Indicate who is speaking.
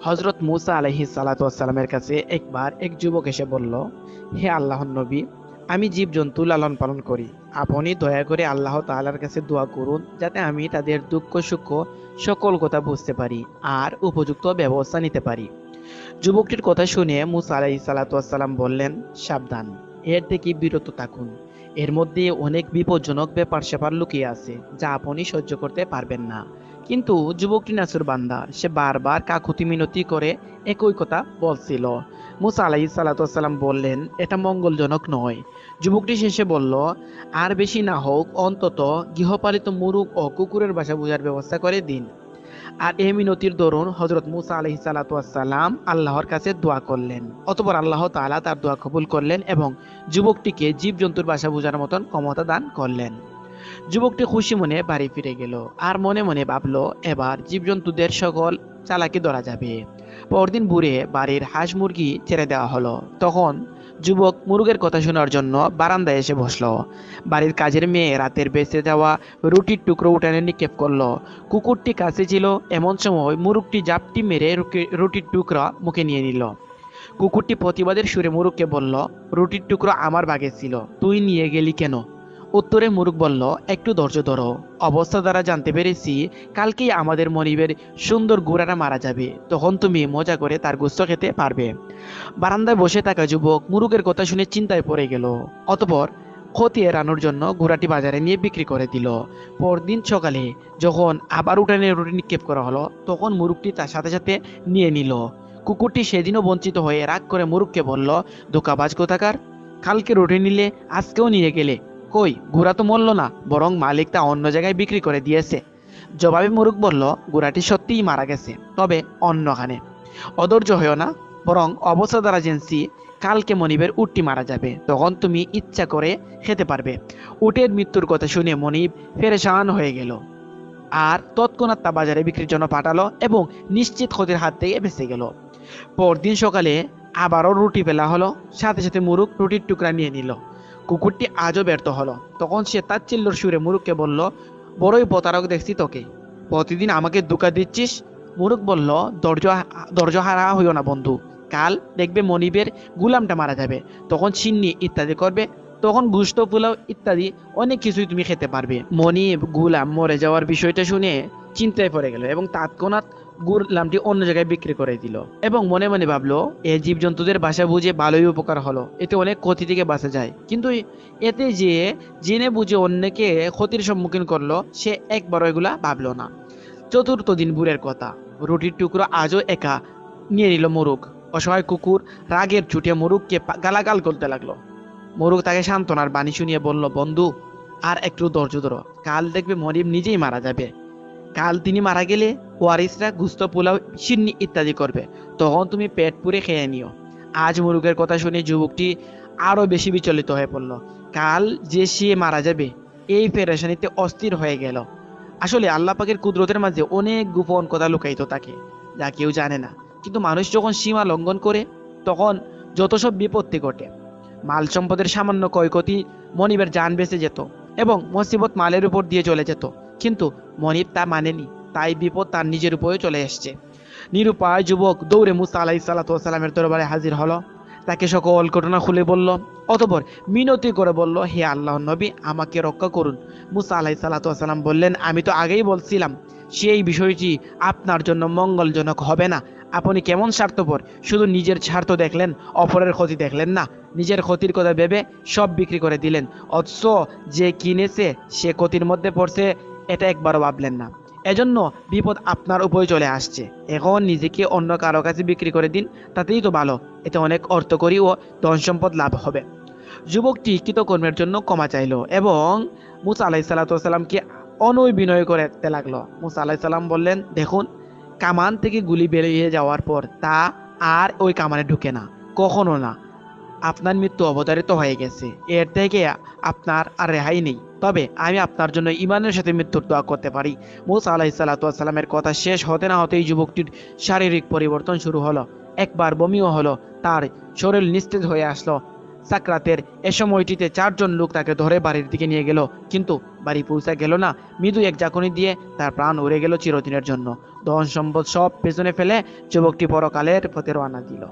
Speaker 1: হযরত মুসা আলাইহিস সালাতু ওয়াসসালামের কাছে একবার এক যুবক এসে বলল, হে আল্লাহর নবী, আমি জীবজন্তু লালন পালন করি। আপনি দয়া করে আল্লাহ তাআলার কাছে দোয়া করুন যাতে আমি তাদের দুঃখ সুখ সকল কথা বুঝতে পারি আর উপযুক্ত ব্যবস্থা নিতে পারি। যুবকটির কথা শুনে মুসা আলাইহিস সালাতু ওয়াসসালাম বললেন, সাবধান, এর থেকে বিরত থাকুন। এর মধ্যে অনেক বিপজ্জনক ব্যাপার স্যাপার লুকিয়ে আছে যা আপনি সহ্য করতে পারবেন না। কিন্তু যুবকটি নাছোড়বান্দা, সে বারবার কাকুতি মিনতি করে একই কথা বলছিল। মুসা আলাইহিস সালাতু ওয়াসসালাম বললেন, এটা মঙ্গলজনক নয়। যুবকটি শেষে বলল, আর বেশি না হোক অন্তত গৃহপালিত মুরগ ও কুকুরের বাসা বোঝার ব্যবস্থা করে দিন। আর এই মিনতির দরুন হযরত মুসা আলাইহিস সালাতু ওয়াসসালাম আল্লাহর কাছে দোয়া করলেন। অতঃপর আল্লাহ তাআলা তার দোয়া কবুল করলেন এবং যুবকটিকে জীবজন্তুর ভাষা বোঝার মতন ক্ষমতা দান করলেন। যুবকটি খুশি মনে বাড়ি ফিরে গেল আর মনে মনে ভাবলো, এবার জীবজন্তুদের সকল চালাকি ধরা যাবে। পরদিন ভোরে বাড়ির হাঁস মুরগি ছেড়ে দেওয়া হলো। তখন যুবক মুরগের কথা শোনার জন্য বারান্দায় এসে বসলো। বাড়ির কাজের মেয়ে রাতের বেঁচে যাওয়া রুটির টুকরো উঠানে নিক্ষেপ করলো। কুকুরটি কাছে ছিল, এমন সময় মুরগটি জাপটি মেরে রুটির টুকরা মুখে নিয়ে নিল। কুকুরটি প্রতিবাদের সুরে মুরগকে বলল, রুটির টুকরো আমার ভাগে ছিল, তুই নিয়ে গেলি কেন? উত্তরে মুরগ বলল, একটু ধৈর্য ধরো, অবস্থা দ্বারা জানতে পেরেছি কালকেই আমাদের মনিবের সুন্দর ঘোড়াটা মারা যাবে, তখন তুমি মজা করে তার গোশত খেতে পারবে। বারান্দায় বসে থাকা যুবক মুরগের কথা শুনে চিন্তায় পড়ে গেল। অতঃপর ক্ষতি এড়ানোর জন্য ঘোড়াটি বাজারে নিয়ে বিক্রি করে দিল। পরদিন সকালে যখন আবার উঠানে রুটি নিক্ষেপ করা হলো, তখন মুরগটি তার সাথে সাথে নিয়ে নিল। কুকুরটি সেদিনও বঞ্চিত হয়ে রাগ করে মুরগকে বলল, ধোঁকাবাজ কোথাকার, কালকে রুটি নিলে আজকেও নিয়ে গেলে, কই ঘোড়া তো মরল না, বরং মালিক তা অন্য জায়গায় বিক্রি করে দিয়েছে। জবাবে মুরগ বলল, ঘোড়াটি সত্যিই মারা গেছে, তবে অন্যখানে। অধৈর্য হয়েও না, বরং অবস্থা দ্বারা জেনছি কালকে মনিবের উটটি মারা যাবে, তখন তুমি ইচ্ছা করে খেতে পারবে। উটের মৃত্যুর কথা শুনে মনিব পেরেশান হয়ে গেল আর তৎক্ষণাৎ তা বাজারে বিক্রির জন্য পাঠালো এবং নিশ্চিত ক্ষতির হাত থেকে বেঁচে গেল। পরদিন সকালে আবারও রুটি ফেলা হলো, সাথে সাথে মুরগ রুটির টুকরা নিয়ে নিল। কুকুরটি আজও ব্যর্থ হলো। তখন সে তাচ্ছিল্যের সুরে মুরগকে বলল, বড়ই প্রতারক দেখছি তোকে, প্রতিদিন আমাকে ধোঁকা দিচ্ছিস। মুরগ বলল, ধৈর্য হারা হইও না বন্ধু, কাল দেখবে মনিবের গুলামটা মারা যাবে, তখন সিন্নি ইত্যাদি করবে, তখন গুস্ত পোলাও ইত্যাদি অনেক কিছুই তুমি খেতে পারবে। মনিব গুলাম মরে যাওয়ার বিষয়টা শুনে চিন্তায় পড়ে গেল এবং তৎক্ষণাৎ গুলামটি অন্য জায়গায় বিক্রি করে দিল এবং মনে মনে ভাবলো, এই জীবজন্তুদের ভাষা বুঝে ভালোই উপকার হলো, এতে অনেক ক্ষতি থেকে বাঁচা যায়। কিন্তু এতে যে জেনে বুঝে অন্যকে ক্ষতির সম্মুখীন করলো, সে একবারও এগুলা ভাবলো না। চতুর্থ দিন ভোরের কথা, রুটির টুকরো আজও একা নিয়ে নিল মুরগ। অসহায় কুকুর রাগের চুটে মুরগকে গালাগাল করতে লাগলো। মুরগ তাকে সান্ত্বনার বাণী শুনিয়ে বলল, বন্ধু, আর একটু ধৈর্য ধরো, কাল দেখবে মনিব নিজেই মারা যাবে। কাল তিনি মারা গেলে ওয়ারিসরা গুস্ত পোলাও সিন্নি ইত্যাদি করবে, তখন তুমি পেট পুরে খেয়ে নিও। আজ মুরগের কথা শুনে যুবকটি আরো বেশি বিচলিত হয়ে পড়ল। কাল যে সে মারা যাবে এই পেরেশানিতে অস্থির হয়ে গেল। আসলে আল্লাহ পাকের কুদরতের মাঝে অনেক গোপন কথা লুকায়িত থাকে যা কেউ জানে না, কিন্তু মানুষ যখন সীমা লঙ্ঘন করে তখন যত সব বিপত্তি ঘটে। মাল সম্পদের সামান্য ক্ষয়ক্ষতি মনিবের জান বেঁচে যেত এবং মুসিবত মালের উপর দিয়ে চলে যেত, কিন্তু মনিব তা মানেনি, তাই বিপদ তার নিজের উপরে চলে এসছে। নিরুপায় যুবক দৌড়ে মুসা আলাইহিস সালাতু ওয়াসসালামের দরবারে হাজির হলো, তাকে সকল ঘটনা খুলে বলল। অতঃপর মিনতি করে বলল, হে আল্লাহর নবী, আমাকে রক্ষা করুন। মুসা আলাইহিস সালাতু ওয়াসসালাম বললেন, আমি তো আগেই বলছিলাম সেই বিষয়টি আপনার জন্য মঙ্গলজনক হবে না। আপনি কেমন স্বার্থপর, শুধু নিজের স্বার্থ দেখলেন, অপরের ক্ষতি দেখলেন না। নিজের ক্ষতির কথা ভেবে সব বিক্রি করে দিলেন, অথচ যে কিনেছে সে ক্ষতির মধ্যে পড়ছে এটা একবারও ভাবলেন না। এজন্য বিপদ আপনার উপরে চলে আসছে। এখন নিজেকে অন্য কারো কাছে বিক্রি করে দিন, তাতেই তো ভালো, এতে অনেক অর্থকরী ও ধন সম্পদ লাভ হবে। যুবকটি কৃতকর্মের জন্য ক্ষমা চাইল এবং মুসা আলাইহিস সালাতু ওয়াসসালামকে অনুনয় বিনয় করতে লাগলো। মুসা আলাইহিস সালাম বললেন, দেখুন, কামান থেকে গুলি বেরিয়ে যাওয়ার পর তা আর ওই কামানে ঢুকে না, কখনো না। আপনার মৃত্যু অবধারিত হয়ে গেছে, এর থেকে আপনার আর রেহাই নেই। তবে আমি আপনার জন্য ইমানের সাথে মৃত্যুর দোয়া করতে পারি। মুসা আলাইহিস সালাতু ওয়াসসালামের কথা শেষ হতে না হতেই যুবকটির শারীরিক পরিবর্তন শুরু হলো। একবার বমিও হলো, তার শরীর নিস্তেজ হয়ে আসলো। সাকরাতের এ সময়টিতে 4জন লোক তাকে ধরে বাড়ির দিকে নিয়ে গেল, কিন্তু বাড়ি পৌঁছা গেল না। মৃদু এক ঝাঁকুনি দিয়ে তার প্রাণ উড়ে গেল চিরদিনের জন্য। ধন সম্পদ সব পেছনে ফেলে যুবকটি পরকালের পথে রওনা দিল।